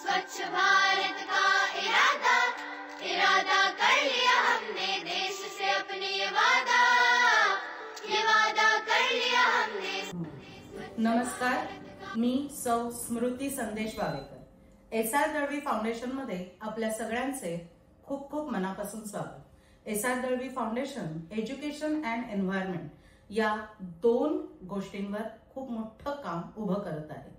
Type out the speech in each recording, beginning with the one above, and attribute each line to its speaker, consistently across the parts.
Speaker 1: स्वच्छ भारत का इरादा इरादा कर लिया हमने, देश से अपने ये वादा कर लिया हमने।
Speaker 2: नमस्कार, मी सौ स्मृती संदेश वावेकर। एसआर दळवी फाउंडेशन मध्ये आपल्या सगळ्यांचे खूप खूप मनापासून स्वागत। SR Dalvi foundation education and environment या दोन गोष्टींवर खूप मोठं काम उभं करत आहे।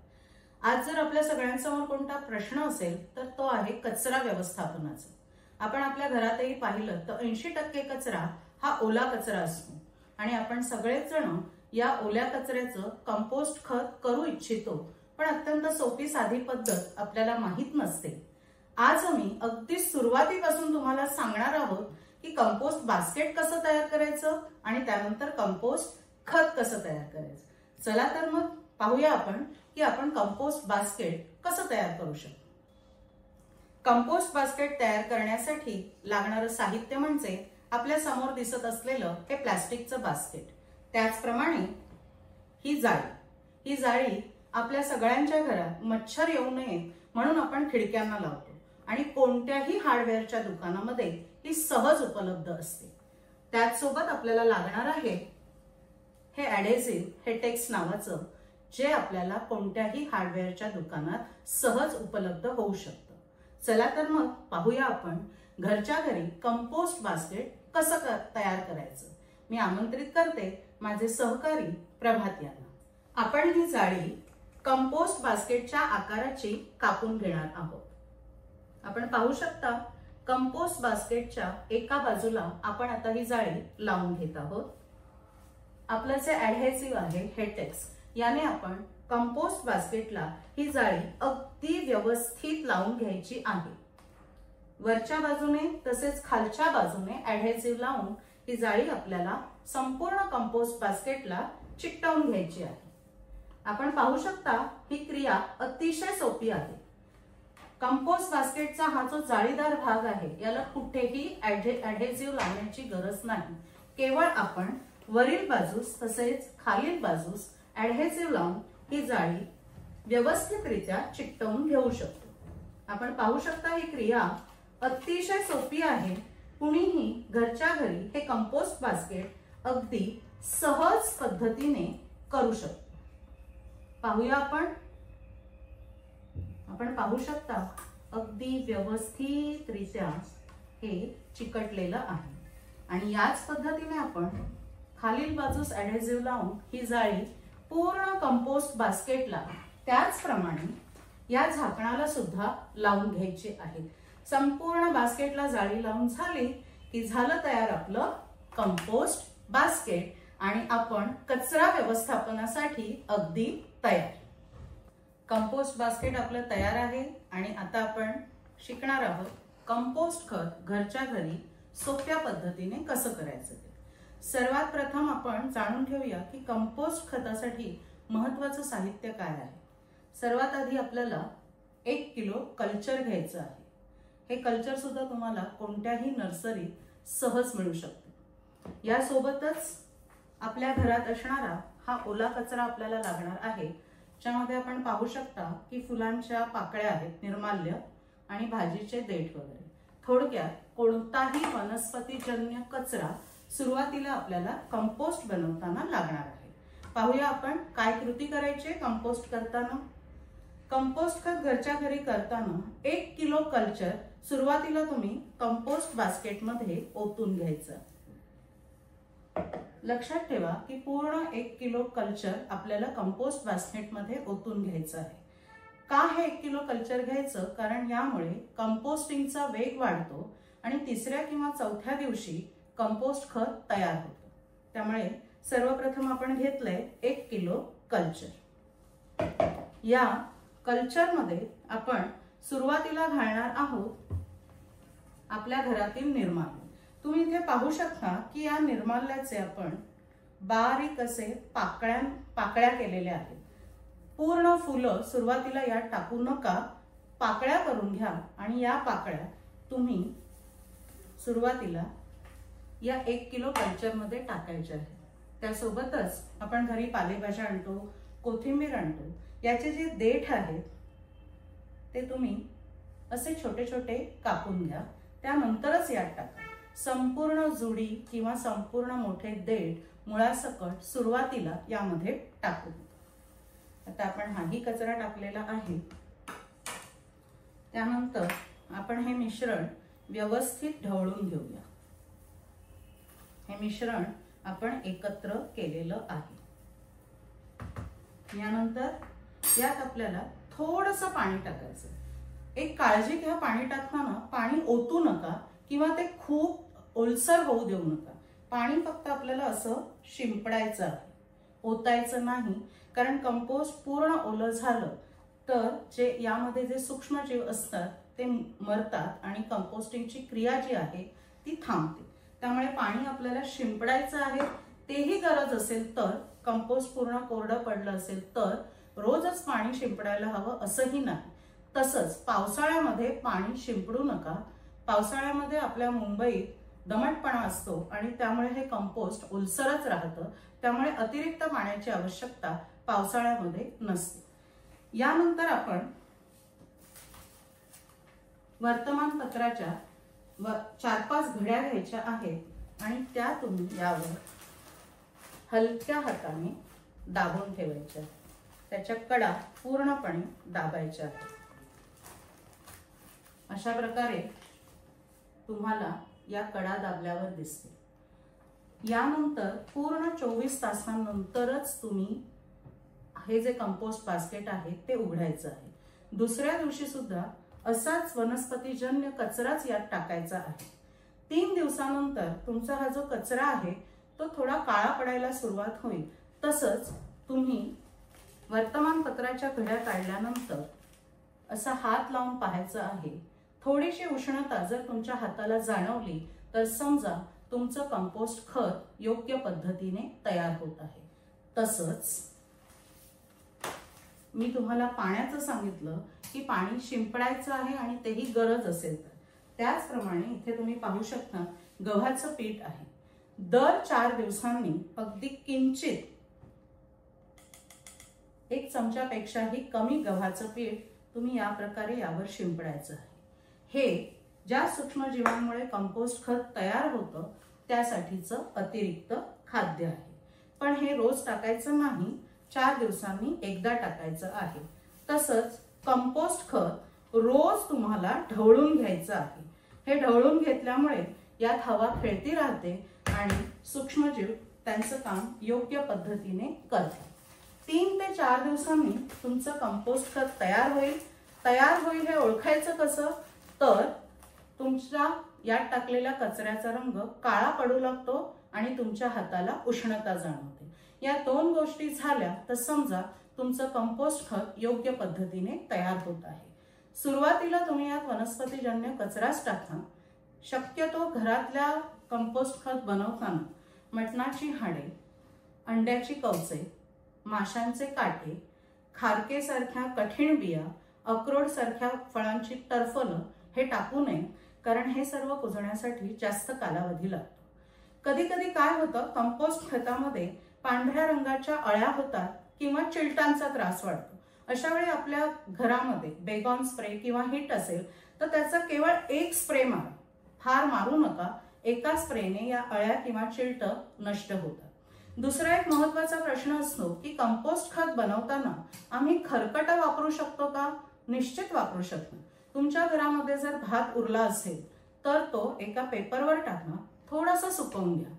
Speaker 2: आज जर आपल्या सगळ्यांसमोर कोणता प्रश्न असेल तर तो आहे कचरा व्यवस्थापनाचा। आपण आपल्या घरातही पाहिलं तर 80% कचरा हा ओला कचरा असतो आणि आपण सगळेच जण या ओल्या कचऱ्याचं कंपोस्ट खत करू इच्छितो, पण अत्यंत सोपी साधी पद्धत आपल्याला माहित नसते। आज आम्ही अगदी सुरुवातीपासून तुम्हाला सांगणार आहोत की कंपोस्ट बास्केट कसं तयार करायचं आणि त्यानंतर कंपोस्ट खत कसं तयार करायचं। चला तर मग पाहूया आपण की आपण कंपोस्ट बास्केट कसं तयार करू शकतो। कंपोस्ट बास्केट तयार करण्यासाठी लागणारं साहित्य म्हणजे आपल्या समोर दिसत असलेलं हे प्लास्टिकचं बास्केट, त्याचप्रमाणे ही जाळी आपल्या सगळ्यांच्या घरात मच्छर येऊ नये म्हणून आपण खिडक्यांना लावतो आणि कोणत्याही हार्डवेअरच्या दुकानामध्ये ही सहज उपलब्ध असते। त्याचसोबत आपल्याला लागणार आहे हे ॲडेसिव्ह, हेटेक्स नावाचं, जे आपल्याला कोणत्याही हार्डवेअरच्या दुकानात सहज उपलब्ध होऊ शकतं। चला तर मग पाहूया आपण घरच्या घरी कंपोस्ट बास्केट कसं तयार करायचं। मी आमंत्रित करते माझे सहकारी प्रभात यांना। आपण ही जाळी कंपोस्ट बास्केटच्या आकाराची कापून घेणार आहोत। आपण पाहू शकता कंपोस्ट बास्केटच्या एका बाजूला आपण आता ही जाळी लावून घेत आहोत। आपलं जे ॲडहेसिव्ह आहे हेटेक्स, याने आपण कंपोस्ट बास्केटला ही जाळी अगदी व्यवस्थित लावून घ्यायची आहे। वरच्या बाजूने तसेच खालच्या बाजूने ॲडहेसिव्ह लावून ही जाळी आपल्याला संपूर्ण कंपोस्ट बास्केटला चिकटवून घ्यायची आहे। आपण पाहू शकता ही क्रिया अतिशय सोपी आहे। कंपोस्ट बास्केटचा हा जो जाळीदार भाग आहे याला कुठेही ॲडहेसिव्ह लावण्याची गरज नाही। केवळ आपण वरील बाजूस तसेच खालील बाजूस ॲडहेसिव्ह लावून ही जाळी व्यवस्थितरित्या चिकटवून घेऊ शकतो। आपण पाहू शकता ही क्रिया अतिशय सोपी आहे। कुणीही घरच्या घरी हे कंपोस्ट बास्केट अगदी सहज पद्धतीने करू शकतो। पाहूया आपण पाहू शकता अगदी व्यवस्थितरित्या हे चिकटलेलं आहे आणि याच पद्धतीने आपण खालील बाजूस ॲडहेसिव्ह लावून ही जाळी पूर्ण कंपोस्ट बास्केटला त्याचप्रमाणे या झाकणाला सुद्धा लावून घ्यायची आहे। संपूर्ण बास्केटला जाळी लावून झाली की झालं तयार आपलं कंपोस्ट बास्केट आणि आपण कचरा व्यवस्थापनासाठी अगदी तयार। कंपोस्ट बास्केट आपलं तयार आहे आणि आता आपण शिकणार आहोत कंपोस्ट खत घरच्या घरी सोप्या पद्धतीने कसं करायचं ते। सर्वात प्रथम आपण जाणून घेऊया की कंपोस्ट खतासाठी महत्त्वाचं साहित्य काय आहे। सर्वात आधी आपल्याला 1 किलो कल्चर घ्यायचं आहे। हे कल्चर सुद्धा तुम्हाला कोणत्याही नर्सरीत सहज मिळू शकते। यासोबतच आपल्या घरात असणारा हा ओला कचरा आपल्याला लागणार आहे, ज्यामध्ये आपण पाहू शकता की फुलांच्या पाकळ्या आहेत, निर्माल्य आणि भाजीचे देठ वगैरे। थोडक्यात कोणताही वनस्पतीजन्य कचरा सुरुवातीला आपल्याला कंपोस्ट बनवताना लागणार आहे। पाहूया आपण काय कृती करायची कंपोस्ट करताना। कंपोस्ट खत घरच्या घरी करताना 1 किलो कल्चर सुरुवातीला तुम्ही कंपोस्ट बास्केटमध्ये ओतून घ्यायचं। लक्षात ठेवा की पूर्ण 1 किलो कल्चर आपल्याला कंपोस्ट बास्केटमध्ये ओतून घ्यायचं आहे। का हे 1 किलो कल्चर घ्यायचं? कारण यामुळे कंपोस्टिंगचा वेग वाढतो आणि तिसऱ्या किंवा चौथ्या दिवशी कंपोस्ट खत तयार होतं। त्यामुळे सर्वप्रथम आपण घेतलंय 1 किलो कल्चर। या कल्चरमध्ये आपण सुरुवातीला घालणार आहोत आपल्या घरातील निर्माल्य। तुम्ही इथे पाहू शकता की या निर्माल्याचे आपण बारीक असे पाकळ्या केलेल्या आहेत। पूर्ण फुलं सुरुवातीला यात टाकू नका, पाकळ्या करून घ्या आणि या पाकळ्या तुम्ही सुरुवातीला या 1 किलो कल्चर मध्ये टाकायचे आहे। त्यासोबतच आपण घरी पालेभाज्या आणतो, कोथिंबीर आणतो, याचे जे देठ आहेत ते तुम्ही असे छोटे छोटे कापून घ्या. त्यानंतरच यात टाका. संपूर्ण जुडी किंवा संपूर्ण मोठे देठ मुळासकट सुरुवातीला यामध्ये टाकू. आता आपण हाही कचरा टाकलेला आहे. त्यानंतर आपण हे मिश्रण व्यवस्थित ढवळून घेऊया. हे मिश्रण आपण एकत्र केलेलं आहे. यानंतर यात आपल्याला थोडंसं पाणी टाकायचं. एक काळजी घ्या, पाणी टाकताना पाणी ओतू नका किंवा ते खूप ओलसर होऊ देऊ नका. पाणी फक्त आपल्याला असं शिंपडायचं आहे, ओतायचं नाही. कारण कंपोस्ट पूर्ण ओलं झालं तर जे यामध्ये जे सूक्ष्मजीव असतात ते मरतात आणि कंपोस्टिंगची क्रिया जी आहे ती थांबते. त्यामुळे पाणी आपल्याला शिंपडायचं आहे. तेही गरज असेल तर, कंपोस्ट पूर्ण कोरडं पडलं असेल तर रोजच पाणी शिंपडायला हवं असंही नाही. तसंच पावसाळ्यामध्ये पाणी शिंपडू नका. पावसाळ्यामध्ये आपल्या मुंबईत दमटपणा असतो आणि त्यामुळे हे कंपोस्ट ओलसरच राहतं. त्यामुळे अतिरिक्त पाण्याची आवश्यकता पावसाळ्यामध्ये नसते. यानंतर आपण वर्तमानपत्राच्या 4-5 घड्या घ्यायच्या आहेत आणि त्या तुम्ही यावर हलक्या हाताने दाबून ठेवायच्या. त्याच्या कडा पूर्णपणे दाबायच्या आहेत. अशा प्रकारे तुम्हाला या कडा दाबल्यावर दिसते. यानंतर पूर्ण 24 तासांनंतरच तुम्ही हे जे कंपोस्ट बास्केट आहे ते उघडायचं आहे. दुसऱ्या दिवशी सुद्धा असाच वनस्पतीजन्य कचराच यात टाकायचा आहे. 3 दिवसानंतर तुमचा हा जो कचरा आहे तो थोडा काळा पडायला सुरुवात होईल. तसंच तुम्ही वर्तमानपत्राच्या घड्या काढल्यानंतर असा हात लावून पाहायचं आहे. थोडीशी उष्णता जर तुमच्या हाताला जाणवली तर समजा तुमचं कंपोस्ट खत योग्य पद्धतीने तयार होत आहे. तसंच मी तुम्हाला पाण्याचं सांगितलं की पाणी शिंपडायचं आहे आणि तेही गरज असेल तर. त्याचप्रमाणे इथे तुम्ही पाहू शकता गव्हाचं पीठ आहे. दर 4 दिवसांनी अगदी किंचित 1 चमच्यापेक्षाही कमी गव्हाचं पीठ तुम्ही या प्रकारे यावर शिंपडायचं आहे. हे ज्या सूक्ष्मजीवांमुळे कंपोस्ट खत तयार होतं त्यासाठीचं अतिरिक्त खाद्य आहे. पण हे रोज टाकायचं नाही, 4 दिवसांनी एकदा टाकायचं आहे. तसंच कंपोस्ट खत रोज तुम्हाला ढवळून घ्यायचं आहे. हे ढवळून घेतल्यामुळे यात हवा खेळती राहते आणि सूक्ष्मजीव त्यांचं काम योग्य पद्धतीने करतात. 3 ते 4 दिवसांनी तुमचं कंपोस्ट खत तयार होईल हे ओळखायचं कसं तर तुमच्या यात टाकलेल्या कचऱ्याचा रंग काळा पडू लागतो आणि तुमच्या हाताला उष्णता जाणवते. या 2 गोष्टी झाल्या तर समजा तुमचं कंपोस्ट खत योग्य पद्धतीने तयार होत आहे. सुरुवातीला तुम्ही यात वनस्पतीजन्य कचराच टाका. शक्यतो घरातल्या कंपोस्ट खत बनवताना मटणाची हाडे, अंड्याची कवचे, माशांचे काटे, खारकेसारख्या कठीण बिया, अक्रोड सारख्या फळांची टरफलं हे टाकू नये. कारण हे सर्व कुजण्यासाठी जास्त कालावधी लागतो. कधी कधी काय होतं, कंपोस्ट खतामध्ये पांढऱ्या रंगाच्या अळ्या होतात किंवा चिलटांचा त्रास वाढतो. अशा वेळी आपल्या घरामध्ये बेगॉन स्प्रे किंवा हिट असेल तर त्याचा केवळ 1 स्प्रे मारा. फार मारू नका. एका स्प्रेने या अळ्या किंवा चिलट नष्ट होतात. दुसरा एक महत्त्वाचा प्रश्न असतो की कंपोस्ट खत बनवताना आम्ही खरकट वापरू शकतो का? निश्चित वापरू शकतो. तुमच्या घरामध्ये जर भात उरला असेल तर तो एका पेपरवर टाका, थोडासा सुकवून घ्या.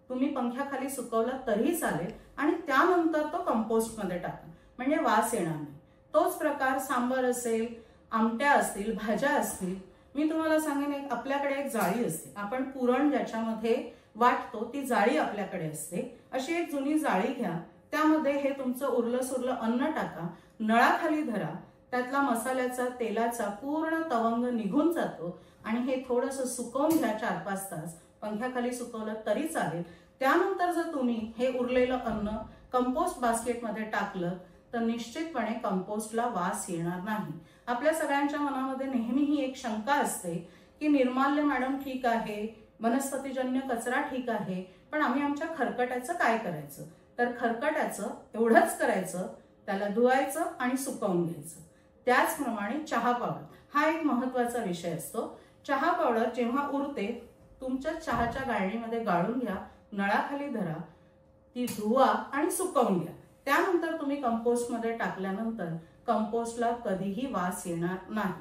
Speaker 2: तुम्ही पंख्याखाली सुकवला तरी चालेल आणि त्यानंतर तो कंपोस्ट मध्ये टाका, म्हणजे वास येणार नाही. तोच प्रकार सांबर असेल, आमट्या असतील, भाज्या असतील. मी तुम्हाला सांगेन आपल्याकडे एक जाळी असते. आपण पुरण ज्याच्यामध्ये वाटतो ती जाळी आपल्याकडे असते. अशी एक जुनी जाळी घ्या. त्यामध्ये हे तुमचं उरलं सुरलं अन्न टाका. नळाखाली धरा. त्यातला मसाल्याचा तेलाचा पूर्ण तवंग निघून जातो आणि हे थोडंसं सुकवून घ्या 4-5 तास. पंख्याखाली सुकवलं तरी चालेल. त्यानंतर जर तुम्ही हे उरलेलं अन्न कंपोस्ट बास्केटमध्ये टाकलं तर निश्चितपणे कंपोस्टला वास येणार नाही. आपल्या सगळ्यांच्या मनामध्ये नेहमी ही एक शंका असते की निर्माल्य मॅडम ठीक आहे, वनस्पतीजन्य कचरा ठीक आहे, पण आम्ही आमच्या खरकट्याचं काय करायचं? तर खरकट्याचं एवढंच करायचं, त्याला धुवायचं आणि सुकवून घ्यायचं. त्याचप्रमाणे चहा पावडर हा एक महत्वाचा विषय असतो. चहा पावडर जेव्हा उरते तुमच्या चहाच्या गाळणीमध्ये गाळून घ्या, नळाखाली धरा, ती धुवा आणि सुकवून घ्या. त्यानंतर तुम्ही कंपोस्टमध्ये टाकल्यानंतर कंपोस्टला कधीही वास येणार नाही.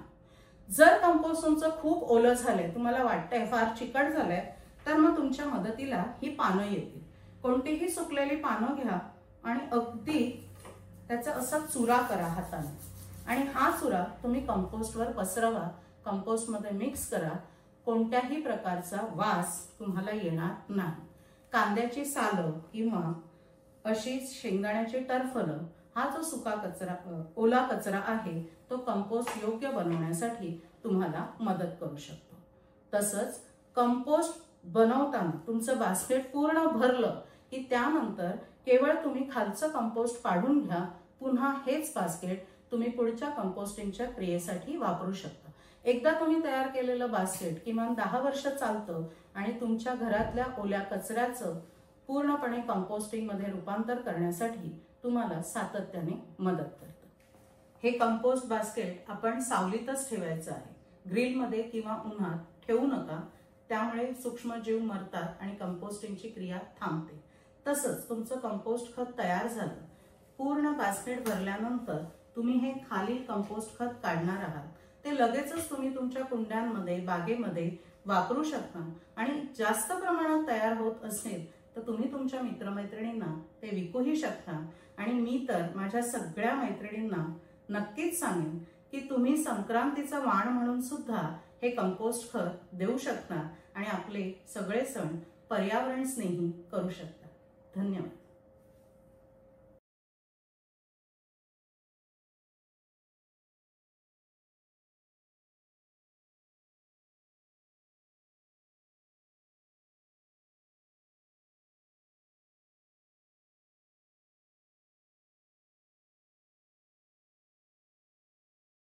Speaker 2: जर कंपोस्ट तुमचं खूप ओलं झालंय, तुम्हाला वाटतंय फार चिकट झालंय, तर मग तुमच्या मदतीला ही पानं येतील. कोणतीही सुकलेली पानं घ्या आणि अगदी त्याचा असा चुरा करा हाताने आणि हा चुरा तुम्ही कंपोस्टवर पसरवा, कंपोस्टमध्ये मिक्स करा. कोणत्याही प्रकारचा वास तुम्हाला येणार नाही. कांद्याची सालं किंवा अशी शेंगदाण्याची टरफलं हा जो सुका कचरा ओला कचरा आहे तो कंपोस्ट योग्य बनवण्यासाठी तुम्हाला मदत करू शकतो. तसंच कंपोस्ट बनवताना तुमचं बास्केट पूर्ण भरलं की त्यानंतर केवळ तुम्ही खालचं कंपोस्ट काढून घ्या. पुन्हा हेच बास्केट तुम्ही पुढच्या कंपोस्टिंगच्या क्रियेसाठी वापरू शकता. एकदा तुम्ही तयार केलेलं बास्केट किमान 10 वर्ष चालतं आणि तुमच्या घरातल्या ओल्या कचऱ्याचं पूर्णपणे कंपोस्टिंगमध्ये रूपांतर करण्यासाठी तुम्हाला सातत्याने मदत करतं. हे कंपोस्ट बास्केट आपण सावलीतच ठेवायचं आहे. ग्रिलमध्ये किंवा उन्हात ठेवू नका, त्यामुळे सूक्ष्मजीव मरतात आणि कंपोस्टिंगची क्रिया थांबते. तसंच तुमचं कंपोस्ट खत तयार झालं, पूर्ण बास्केट भरल्यानंतर तुम्ही हे खाली कंपोस्ट खत काढणार आहात, ते लगेचच तुम्ही तुमच्या कुंड्यांमध्ये बागेमध्ये वापरू शकता. आणि जास्त प्रमाणात तयार होत असेल तर तुम्ही तुमच्या मित्रमैत्रिणींना ते विकूही शकता. आणि मी तर माझ्या सगळ्या मैत्रिणींना नक्कीच सांगेन की तुम्ही संक्रांतीचा वाण म्हणून सुद्धा हे कंपोस्ट खत देऊ शकता आणि आपले सगळे सण पर्यावरण स्नेही करू शकता. धन्यवाद.